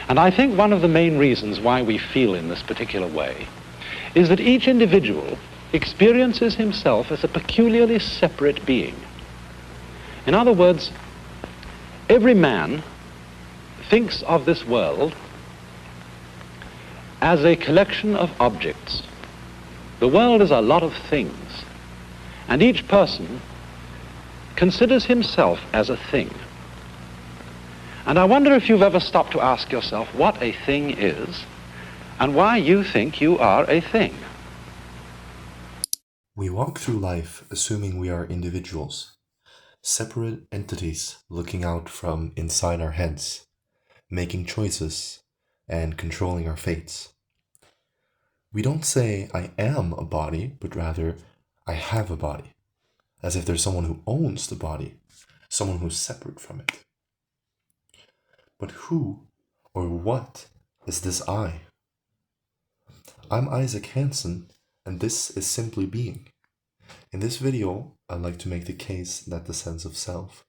And I think one of the main reasons why we feel in this particular way is that each individual experiences himself as a peculiarly separate being. In other words, every man thinks of this world as a collection of objects. The world is a lot of things, and each person considers himself as a thing. And I wonder if you've ever stopped to ask yourself what a thing is and why you think you are a thing. We walk through life assuming we are individuals, separate entities looking out from inside our heads, making choices and controlling our fates. We don't say, I am a body, but rather, I have a body, as if there's someone who owns the body, someone who's separate from it. But who or what is this I? I'm Isaac Hansen, and this is Simply Being. In this video, I'd like to make the case that the sense of self,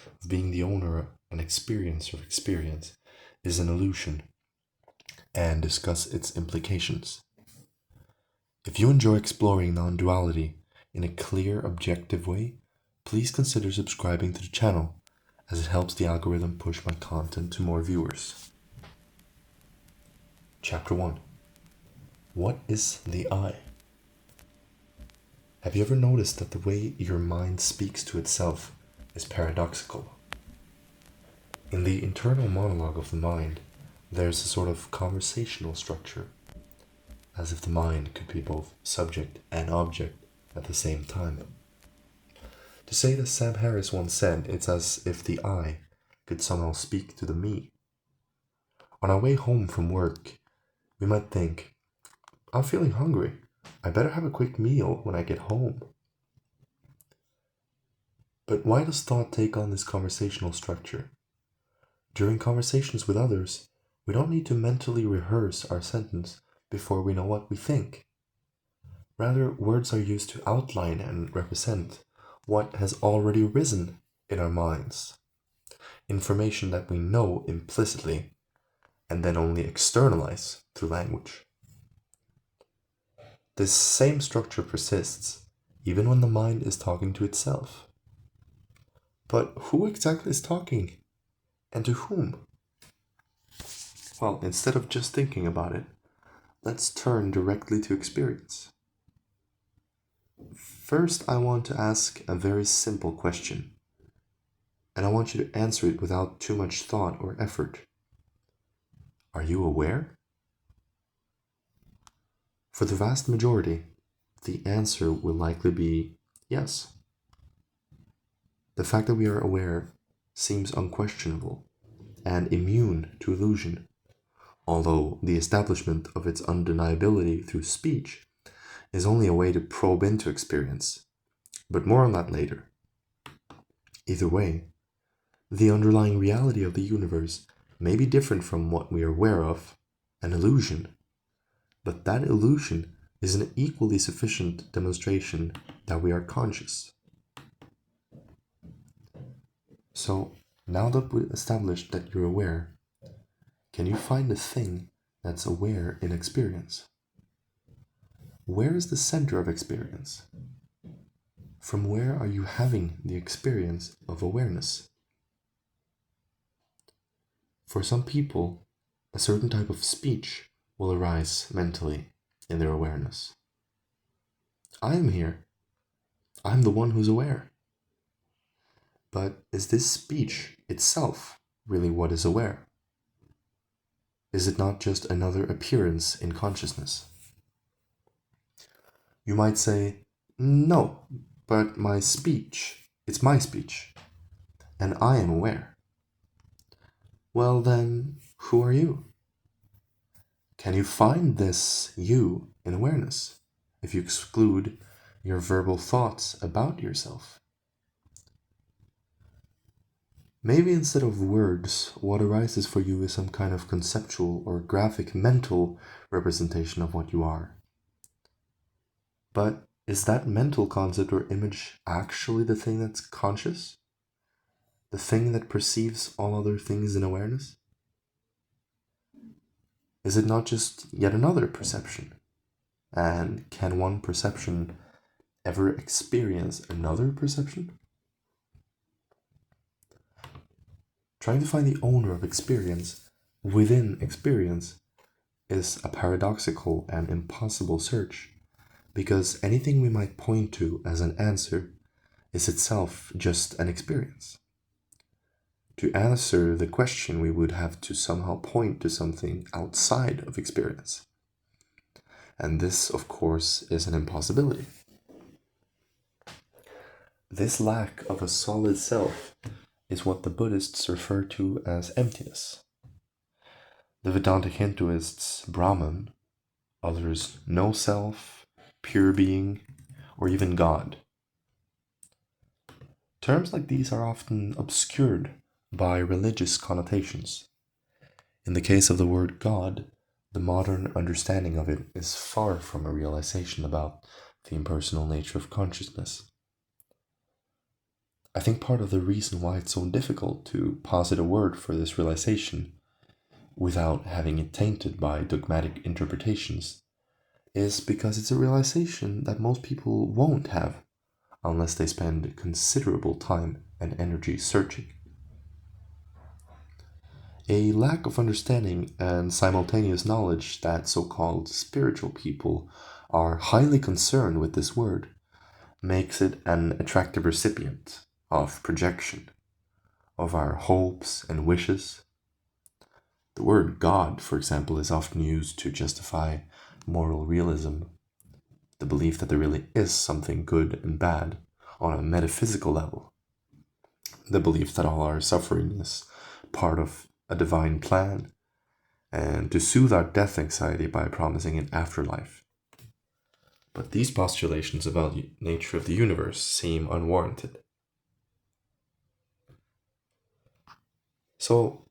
of being the owner and experiencer of experience, is an illusion, and discuss its implications. If you enjoy exploring non-duality in a clear, objective way, please consider subscribing to the channel, as it helps the algorithm push my content to more viewers. Chapter 1. What is the I? Have you ever noticed that the way your mind speaks to itself is paradoxical? In the internal monologue of the mind, there's a sort of conversational structure, as if the mind could be both subject and object at the same time. To say that Sam Harris once said, it's as if the I could somehow speak to the me. On our way home from work, we might think, I'm feeling hungry. I better have a quick meal when I get home. But why does thought take on this conversational structure? During conversations with others, we don't need to mentally rehearse our sentence before we know what we think. Rather, words are used to outline and represent what has already arisen in our minds, information that we know implicitly and then only externalize through language. This same structure persists even when the mind is talking to itself. But who exactly is talking, and to whom? Well, instead of just thinking about it, let's turn directly to experience. First, I want to ask a very simple question, and I want you to answer it without too much thought or effort. Are you aware? For the vast majority, the answer will likely be yes. The fact that we are aware seems unquestionable and immune to illusion, although the establishment of its undeniability through speech is only a way to probe into experience, but more on that later. Either way, the underlying reality of the universe may be different from what we are aware of, an illusion, but that illusion is an equally sufficient demonstration that we are conscious. So, now that we established that you're aware, can you find a thing that's aware in experience? Where is the center of experience? From where are you having the experience of awareness? For some people, a certain type of speech will arise mentally in their awareness. I am here. I'm the one who's aware. But is this speech itself really what is aware? Is it not just another appearance in consciousness? You might say, no, but my speech, it's my speech, and I am aware. Well then, who are you? Can you find this you in awareness if you exclude your verbal thoughts about yourself? Maybe instead of words, what arises for you is some kind of conceptual or graphic mental representation of what you are. But is that mental concept or image actually the thing that's conscious? The thing that perceives all other things in awareness? Is it not just yet another perception? And can one perception ever experience another perception? Trying to find the owner of experience within experience is a paradoxical and impossible search, because anything we might point to as an answer is itself just an experience. To answer the question, we would have to somehow point to something outside of experience. And this, of course, is an impossibility. This lack of a solid self is what the Buddhists refer to as emptiness. The Vedantic Hinduists, Brahman, others, no self, pure being, or even God. Terms like these are often obscured by religious connotations. In the case of the word God, the modern understanding of it is far from a realization about the impersonal nature of consciousness. I think part of the reason why it's so difficult to posit a word for this realization without having it tainted by dogmatic interpretations is because it's a realization that most people won't have unless they spend considerable time and energy searching. A lack of understanding and simultaneous knowledge that so-called spiritual people are highly concerned with this word makes it an attractive recipient of projection, of our hopes and wishes. The word God, for example, is often used to justify moral realism, the belief that there really is something good and bad on a metaphysical level, the belief that all our suffering is part of a divine plan, and to soothe our death anxiety by promising an afterlife. But these postulations about the nature of the universe seem unwarranted. So,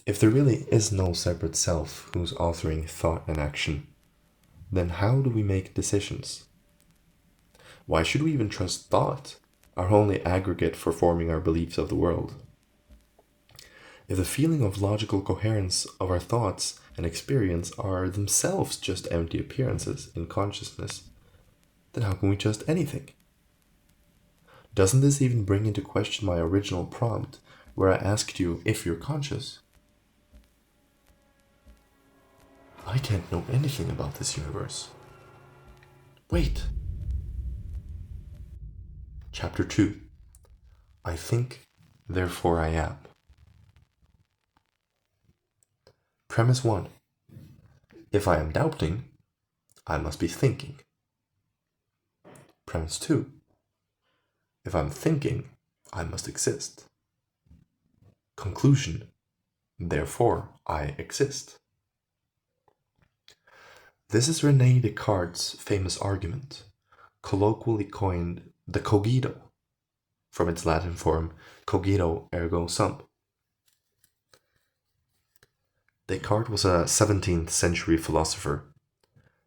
if there really is no separate self who's authoring thought and action, then how do we make decisions? Why should we even trust thought, our only aggregate for forming our beliefs of the world? If the feeling of logical coherence of our thoughts and experience are themselves just empty appearances in consciousness, then how can we trust anything? Doesn't this even bring into question my original prompt, where I asked you if you're conscious? I can't know anything about this universe. Wait! Chapter 2. I think, therefore I am. Premise 1. If I am doubting, I must be thinking. Premise 2. If I'm thinking, I must exist. Conclusion. Therefore, I exist. This is Rene Descartes' famous argument, colloquially coined the cogito, from its Latin form cogito ergo sum. Descartes was a 17th century philosopher.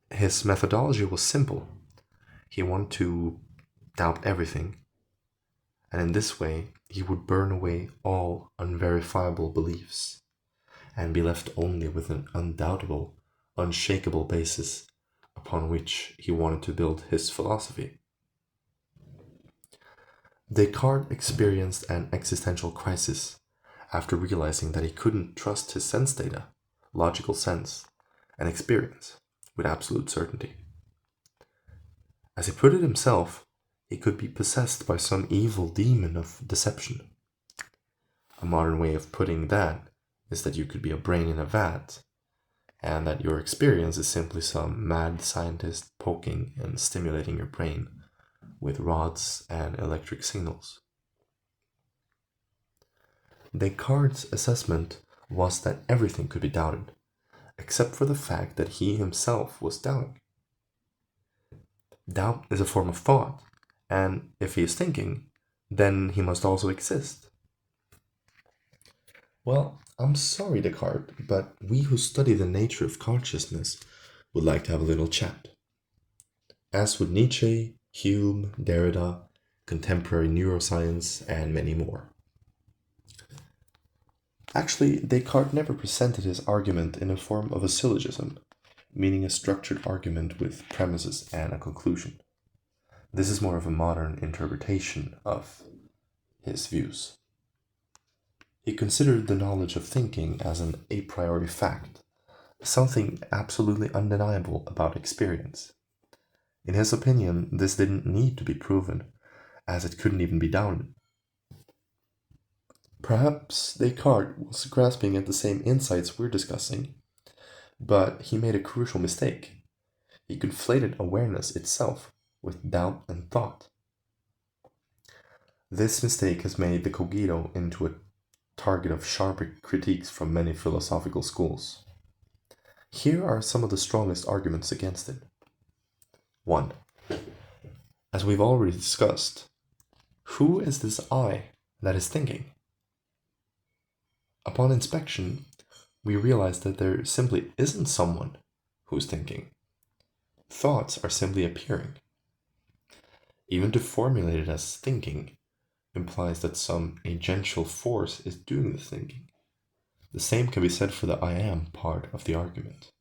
His methodology was simple. He wanted to doubt everything, and in this way he would burn away all unverifiable beliefs and be left only with an undoubtable, unshakable basis upon which he wanted to build his philosophy. Descartes experienced an existential crisis after realizing that he couldn't trust his sense data, logical sense, and experience with absolute certainty. As he put it himself, he could be possessed by some evil demon of deception. A modern way of putting that is that you could be a brain in a vat, and that your experience is simply some mad scientist poking and stimulating your brain with rods and electric signals. Descartes' assessment was that everything could be doubted, except for the fact that he himself was doubting. Doubt is a form of thought, and if he is thinking, then he must also exist. Well, I'm sorry, Descartes, but we who study the nature of consciousness would like to have a little chat. As would Nietzsche, Hume, Derrida, contemporary neuroscience, and many more. Actually, Descartes never presented his argument in the form of a syllogism, meaning a structured argument with premises and a conclusion. This is more of a modern interpretation of his views. He considered the knowledge of thinking as an a priori fact, something absolutely undeniable about experience. In his opinion, this didn't need to be proven, as it couldn't even be doubted. Perhaps Descartes was grasping at the same insights we're discussing, but he made a crucial mistake. He conflated awareness itself with doubt and thought. This mistake has made the cogito into a target of sharper critiques from many philosophical schools. Here are some of the strongest arguments against it. 1. As we've already discussed, who is this I that is thinking? Upon inspection, we realize that there simply isn't someone who's thinking. Thoughts are simply appearing. Even to formulate it as thinking implies that some agential force is doing the thinking. The same can be said for the I am part of the argument.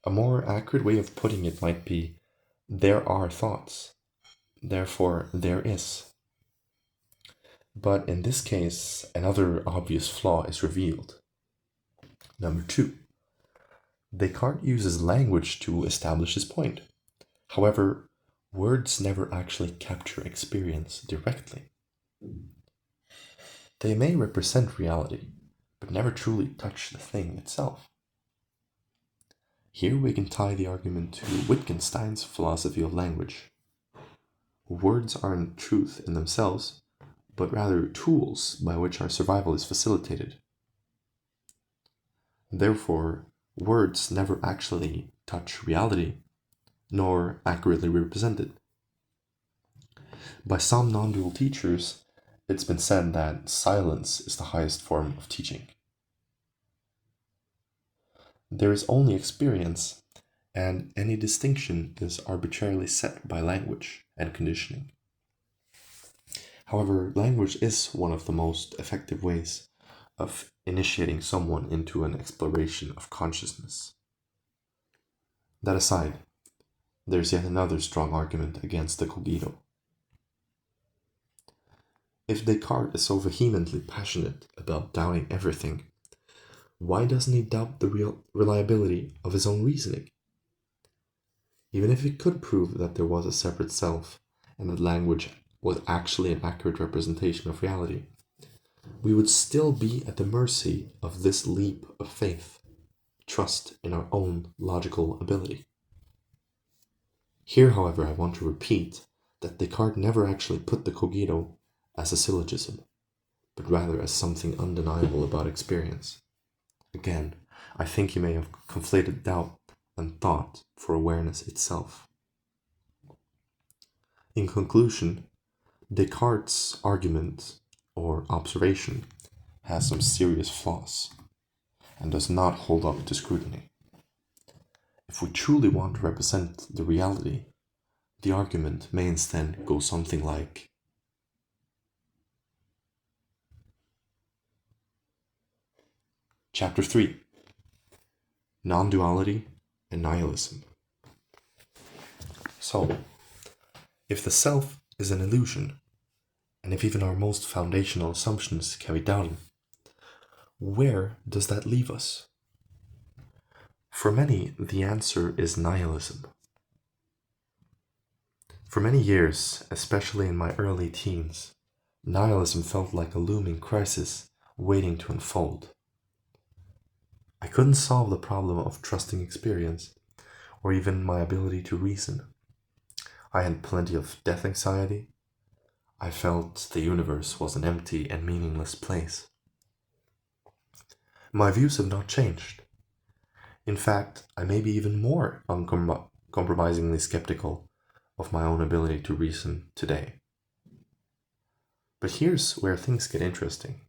A more accurate way of putting it might be, there are thoughts, therefore there is. But in this case, another obvious flaw is revealed. Number 2. Descartes uses language to establish his point. However, words never actually capture experience directly. They may represent reality, but never truly touch the thing itself. Here we can tie the argument to Wittgenstein's philosophy of language. Words aren't truth in themselves, but rather tools by which our survival is facilitated. Therefore, words never actually touch reality, nor accurately represent it. By some non-dual teachers, it's been said that silence is the highest form of teaching. There is only experience, and any distinction is arbitrarily set by language and conditioning. However, language is one of the most effective ways of initiating someone into an exploration of consciousness. That aside, there's yet another strong argument against the cogito. If Descartes is so vehemently passionate about doubting everything, why doesn't he doubt the real reliability of his own reasoning? Even if he could prove that there was a separate self and that language was actually an accurate representation of reality, we would still be at the mercy of this leap of faith, trust in our own logical ability. Here, however, I want to repeat that Descartes never actually put the cogito as a syllogism, but rather as something undeniable about experience. Again, I think he may have conflated doubt and thought for awareness itself. In conclusion, Descartes' argument or observation has some serious flaws and does not hold up to scrutiny. If we truly want to represent the reality, the argument may instead go something like, Chapter 3: Nonduality and Nihilism. So, if the self is an illusion, and if even our most foundational assumptions can be doubted, where does that leave us? For many, the answer is nihilism. For many years, especially in my early teens, nihilism felt like a looming crisis waiting to unfold. I couldn't solve the problem of trusting experience, or even my ability to reason. I had plenty of death anxiety. I felt the universe was an empty and meaningless place. My views have not changed. In fact, I may be even more uncompromisingly skeptical of my own ability to reason today. But here's where things get interesting.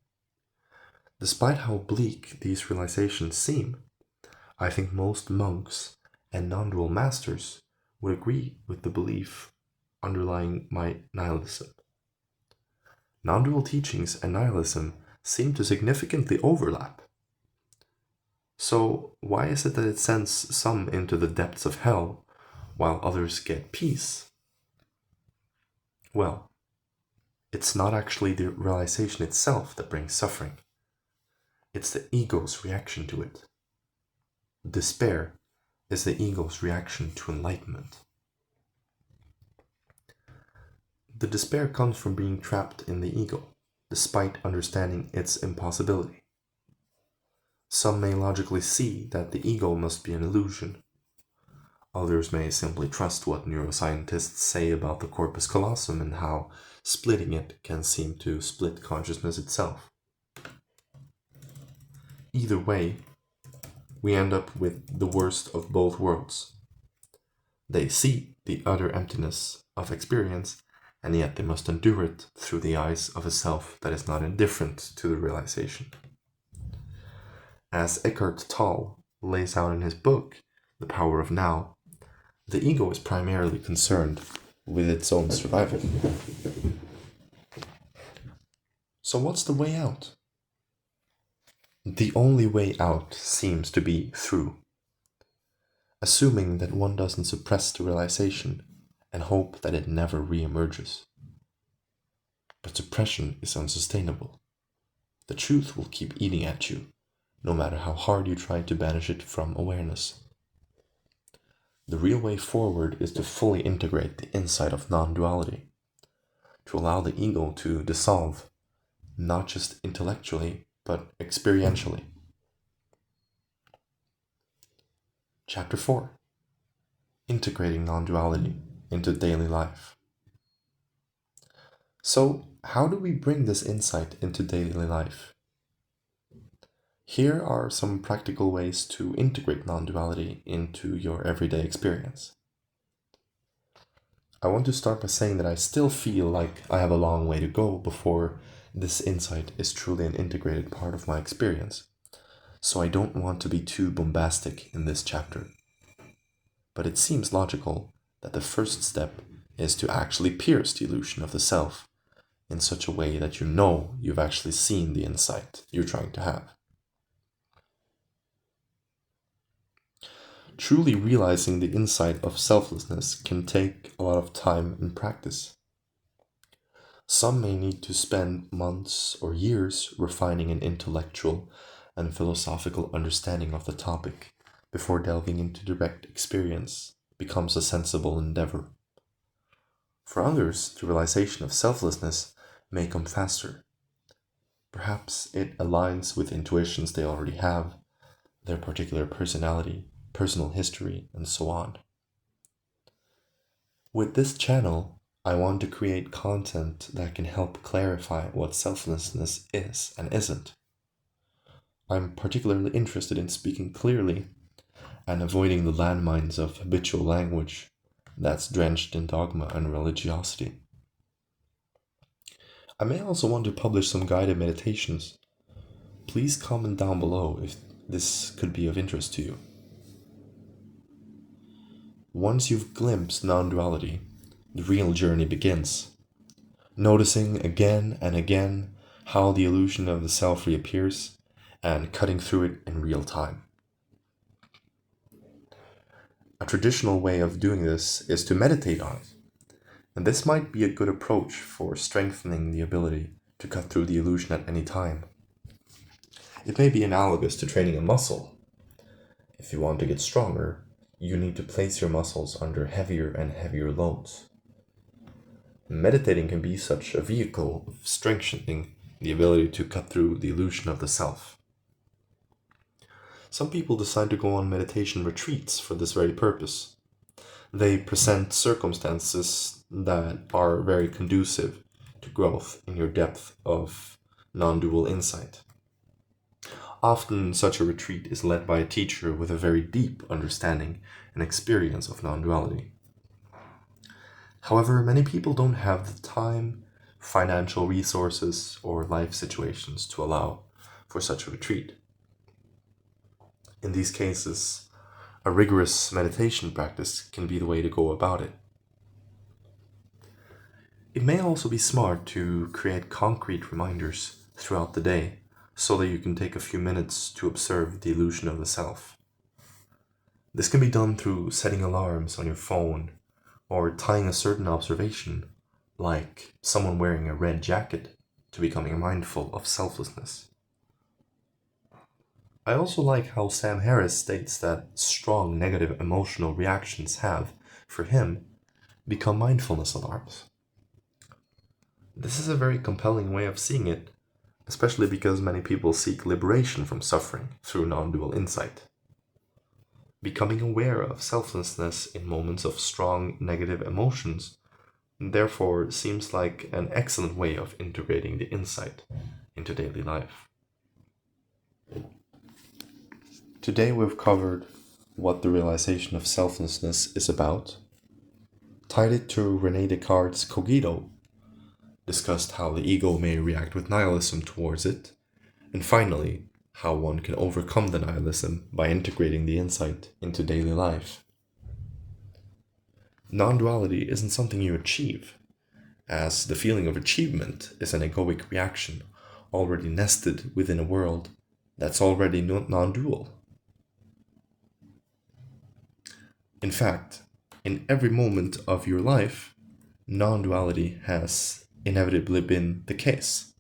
Despite how bleak these realizations seem, I think most monks and non-dual masters would agree with the belief underlying my nihilism. Non-dual teachings and nihilism seem to significantly overlap. So why is it that it sends some into the depths of hell while others get peace? Well, it's not actually the realization itself that brings suffering. It's the ego's reaction to it. Despair is the ego's reaction to enlightenment. The despair comes from being trapped in the ego, despite understanding its impossibility. Some may logically see that the ego must be an illusion. Others may simply trust what neuroscientists say about the corpus callosum and how splitting it can seem to split consciousness itself. Either way, we end up with the worst of both worlds. They see the utter emptiness of experience, and yet they must endure it through the eyes of a self that is not indifferent to the realization. As Eckhart Tolle lays out in his book, The Power of Now, the ego is primarily concerned with its own survival. So what's the way out? The only way out seems to be through, assuming that one doesn't suppress the realization and hope that it never re-emerges. But suppression is unsustainable. The truth will keep eating at you, no matter how hard you try to banish it from awareness. The real way forward is to fully integrate the insight of non-duality, to allow the ego to dissolve, not just intellectually, but experientially. Chapter 4. Integrating non-duality into daily life. So, how do we bring this insight into daily life? Here are some practical ways to integrate non-duality into your everyday experience. I want to start by saying that I still feel like I have a long way to go before this insight is truly an integrated part of my experience, so I don't want to be too bombastic in this chapter. But it seems logical that the first step is to actually pierce the illusion of the self in such a way that you know you've actually seen the insight you're trying to have. Truly realizing the insight of selflessness can take a lot of time and practice. Some may need to spend months or years refining an intellectual and philosophical understanding of the topic before delving into direct experience becomes a sensible endeavor. For others, the realization of selflessness may come faster. Perhaps it aligns with intuitions they already have, their particular personality, personal history, and so on. With this channel, I want to create content that can help clarify what selflessness is and isn't. I'm particularly interested in speaking clearly and avoiding the landmines of habitual language that's drenched in dogma and religiosity. I may also want to publish some guided meditations. Please comment down below if this could be of interest to you. Once you've glimpsed non-duality, the real journey begins. Noticing again and again how the illusion of the self reappears and cutting through it in real time. A traditional way of doing this is to meditate on it, and this might be a good approach for strengthening the ability to cut through the illusion at any time. It may be analogous to training a muscle. If you want to get stronger, you need to place your muscles under heavier and heavier loads. Meditating can be such a vehicle of strengthening the ability to cut through the illusion of the self. Some people decide to go on meditation retreats for this very purpose. They present circumstances that are very conducive to growth in your depth of non-dual insight. Often such a retreat is led by a teacher with a very deep understanding and experience of non-duality. However, many people don't have the time, financial resources, or life situations to allow for such a retreat. In these cases, a rigorous meditation practice can be the way to go about it. It may also be smart to create concrete reminders throughout the day so that you can take a few minutes to observe the illusion of the self. This can be done through setting alarms on your phone or tying a certain observation, like someone wearing a red jacket, to becoming mindful of selflessness. I also like how Sam Harris states that strong negative emotional reactions have, for him, become mindfulness alarms. This is a very compelling way of seeing it, especially because many people seek liberation from suffering through non-dual insight. Becoming aware of selflessness in moments of strong negative emotions therefore seems like an excellent way of integrating the insight into daily life. Today we've covered what the realization of selflessness is about, tied it to Rene Descartes' cogito, discussed how the ego may react with nihilism towards it, and finally, how one can overcome the nihilism by integrating the insight into daily life. Non-duality isn't something you achieve, as the feeling of achievement is an egoic reaction already nested within a world that's already non-dual. In fact, in every moment of your life, non-duality has inevitably been the case.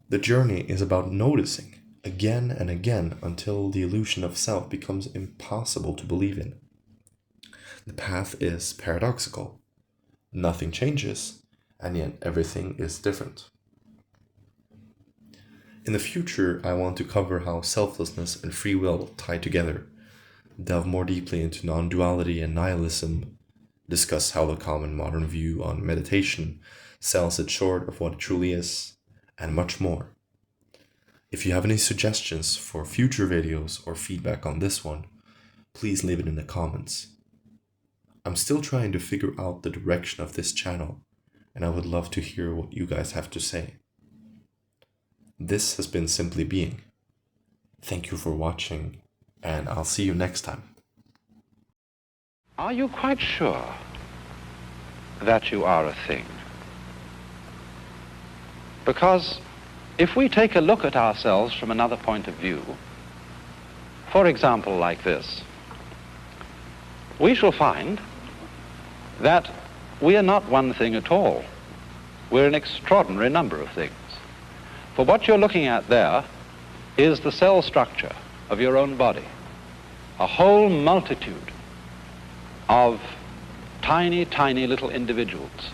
The journey is about noticing again and again until the illusion of self becomes impossible to believe in. The path is paradoxical. Nothing changes, and yet everything is different. In the future, I want to cover how selflessness and free will tie together, delve more deeply into non-duality and nihilism, discuss how the common modern view on meditation sells it short of what it truly is, and much more. If you have any suggestions for future videos or feedback on this one, please leave it in the comments. I'm still trying to figure out the direction of this channel, and I would love to hear what you guys have to say. This has been Simply Being. Thank you for watching, and I'll see you next time. Are you quite sure that you are a thing? Because if we take a look at ourselves from another point of view, for example like this, we shall find that we are not one thing at all. We're an extraordinary number of things. For what you're looking at there is the cell structure of your own body, a whole multitude of tiny, tiny little individuals